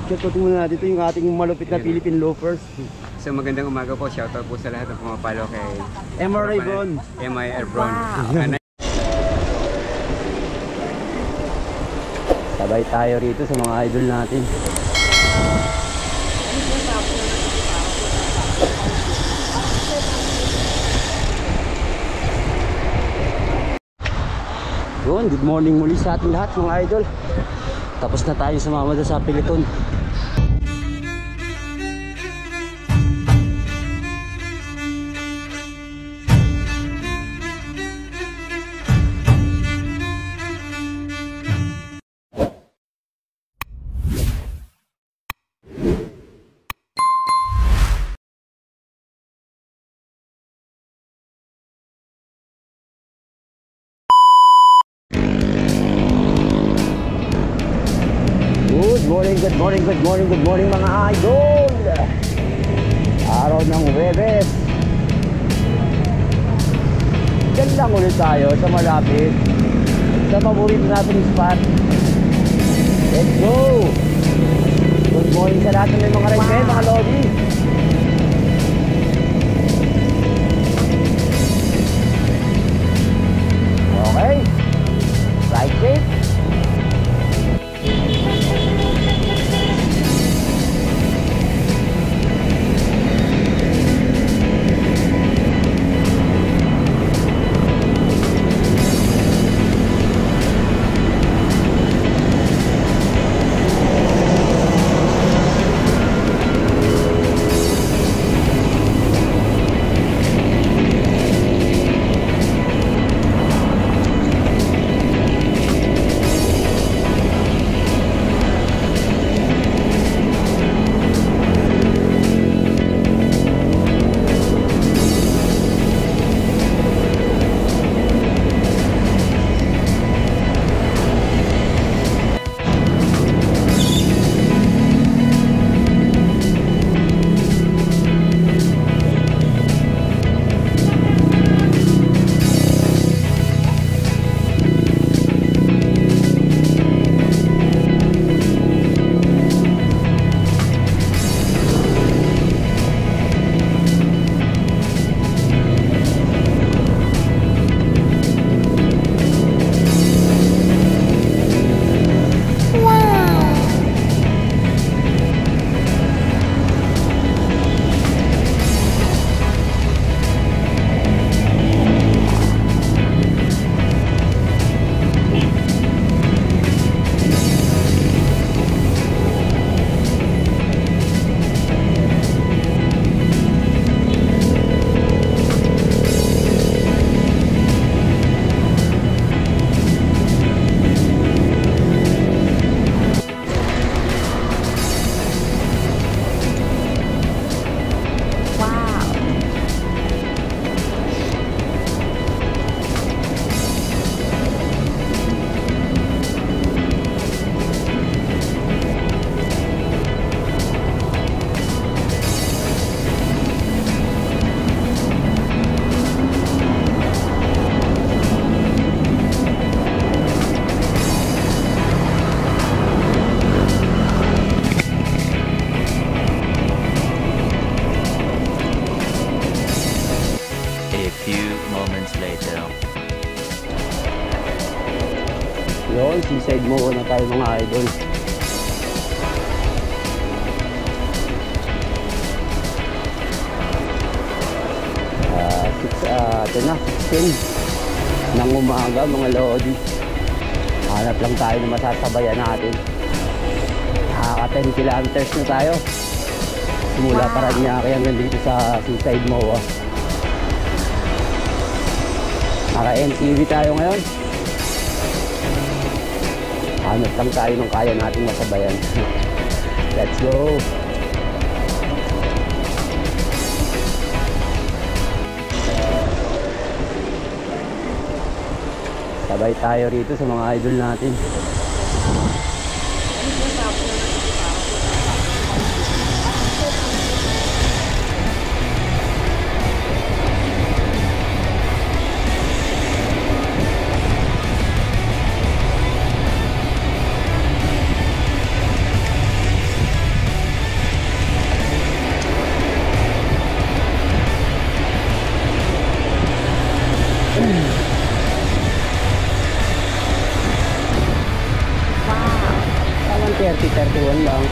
Shoutout muna natin ito yung ating malupit na Philippine loafers. So magandang umaga po. Shoutout po sa lahat ng pumapalo kay MR Rebron. MI Rebron. Sabay tayo rito sa mga idol natin. Yun, good morning muli sa ating lahat mga idol. Tapos na tayo sumama sa Peliton. Good morning mga idol. Araw ng Huwebes. Diyan lang ulit tayo sa malapit sa paborito nating spot. Let's go. Good morning sa lahat ng mga rider, mga lobby. Okay, ride safe. Yun, seaside mo na tayo mga idol. Ito na, 16 ng umaga mga lodi. Hanap lang tayo na masasabayan natin. Nakaka 10 kilometers na tayo. Simula Paranaque hanggang dito sa seaside mo. Naka-NTV tayo ngayon. Hanap lang tayo nung kaya nating masabayan. Let's go. Sabay tayo rito sa mga idol natin. 30-31 lang.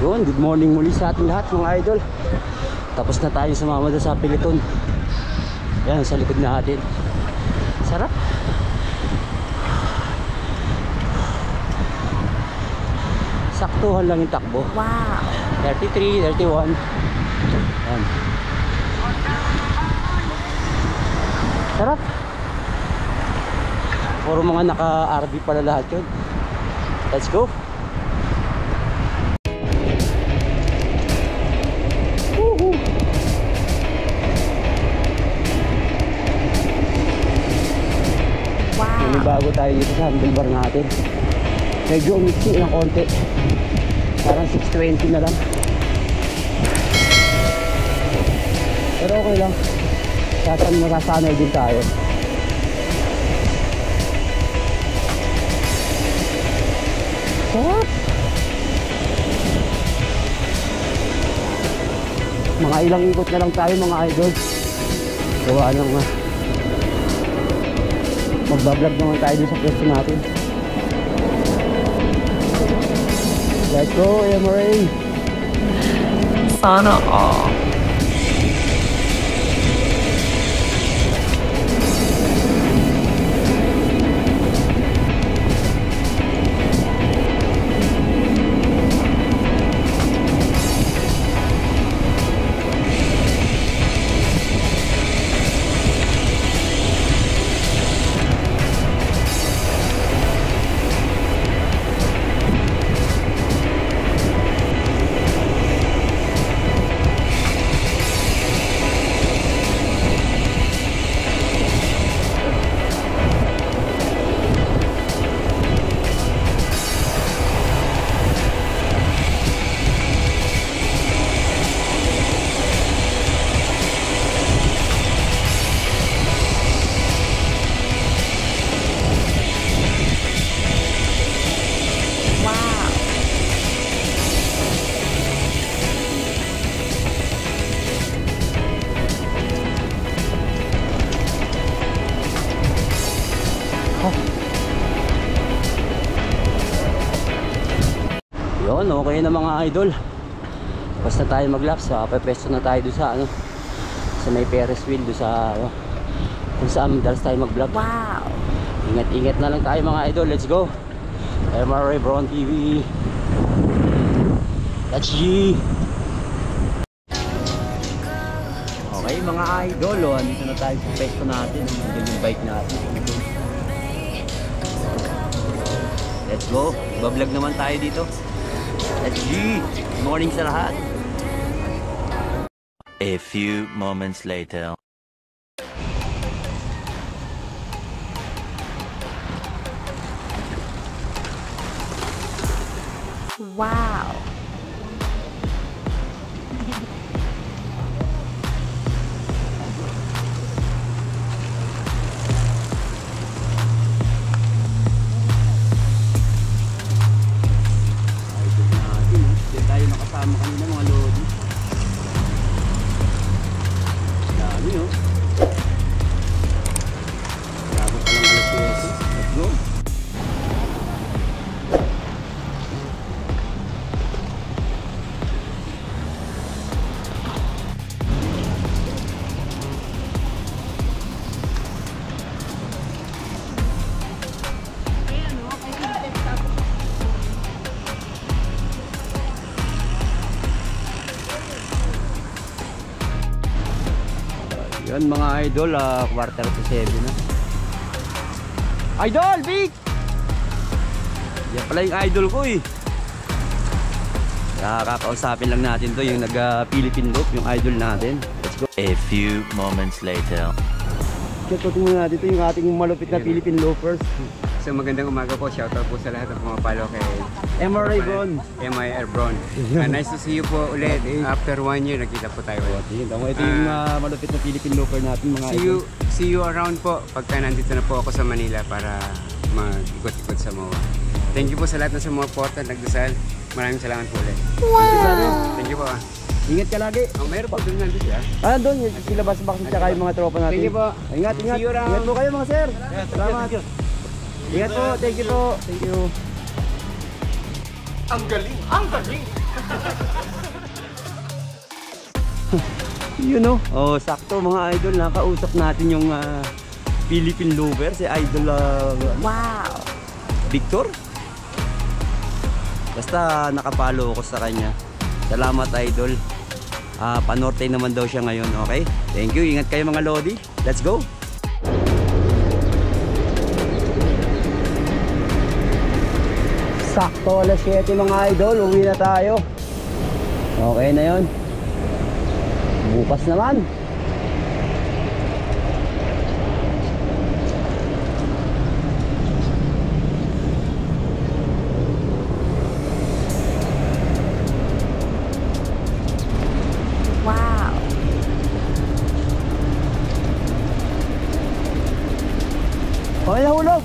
Yun, good morning muli sa ating lahat mga idol. Tapos na tayo sumama doon sa Piliton. Yan, sa likod natin. Sarap. Saktuhan lang yung takbo. Wow. 33, 31. Yan. Sarap. Puro mga naka-RV pala lahat yun. Let's go. Woohoo. Wow. Bago tayo dito sa handlebar natin. Medyo umiksi ng konti. Parang 620 na lang. Pero okay lang. Masasanay din tayo. Sarap! Mga ilang ikot na lang tayo mga idol. Gawa lang na. Magbablog naman tayo dun sa pwesto natin. Let's go, MRA! Sana all. Yun, okay na mga idol. Basta tayo mag-laps, pepesto na tayo doon sa ano, sa may Ferris wheel doon sa ano, kung saan madalas tayo mag-vlog. Wow. Ingat-ingat na lang tayo mga idol. Let's go. MRA Brown TV. That's G. Okay mga idol, dito na tayo sa pesto natin. Andun yung bike natin. Let's go. Bablog naman tayo dito. Let's G. Good morning sa lahat. A few moments later. Wow. Tayo nakasama kanina mga lodi. Dami oh. Bago pa lang alas 10. Let's go. Yan mga idol, quarter to 7 na. Idol, Vic! Yan pala yung idol ko eh. Kakausapin lang natin to, yung nag-Philippine Loop, yung idol natin. Let's go. A few moments later. Tututin muna natin ito yung ating malupit na Philippine Loopers. So magandang umaga po. Shoutout po sa lahat ng pumapalo kay MRA Bron. MIR Bron. Nice to see you po ulit. After 1 year, nakita po tayo ulit. Ito yung malupit na Philippine Looper natin mga idol. See you around po pagka nandito na po ako sa Manila para mag-ikot-ikot sa MOA. Thank you po sa lahat ng sumuporta at nagdasal. Maraming salamat po ulit. Wow. Thank you po. Ingat ka lagi. Meron po doon nandito siya. Doon, sila Basbak at yung mga tropa natin. Thank you po. Ingat. See you around. Ingat po kayo mga sir. Salamat. Ingat po. Thank you po. Thank you. Ang galing! Ang galing! Yun know? Oh, sakto mga idol, nakausap natin yung Philippine lover, si Idol Wow. Victor. Basta nakapalo ako sa kanya. Salamat idol. Panorte naman daw siya ngayon, okay? Thank you, ingat kayo mga Lodi. Let's go! Sakto alas 7 mga idol, uwi na tayo. Okay na yon. Bukas naman. Wow. Okay na hulog.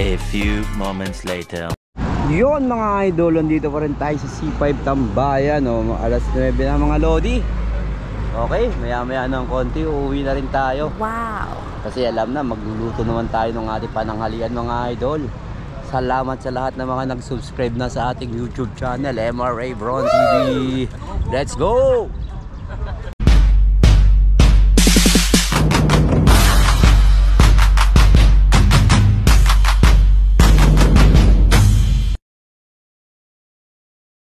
A few moments later. Yun mga idol, dito pa rin tayo sa C5 Tambayan, alas 9 na mga Lodi. Okay, maya maya ng konti, uuwi na rin tayo. Wow. Kasi alam na, magluluto naman tayo ng ating pananghalian mga idol. Salamat sa lahat ng mga nag-subscribe na sa ating YouTube channel, MRA Bron TV. Let's go!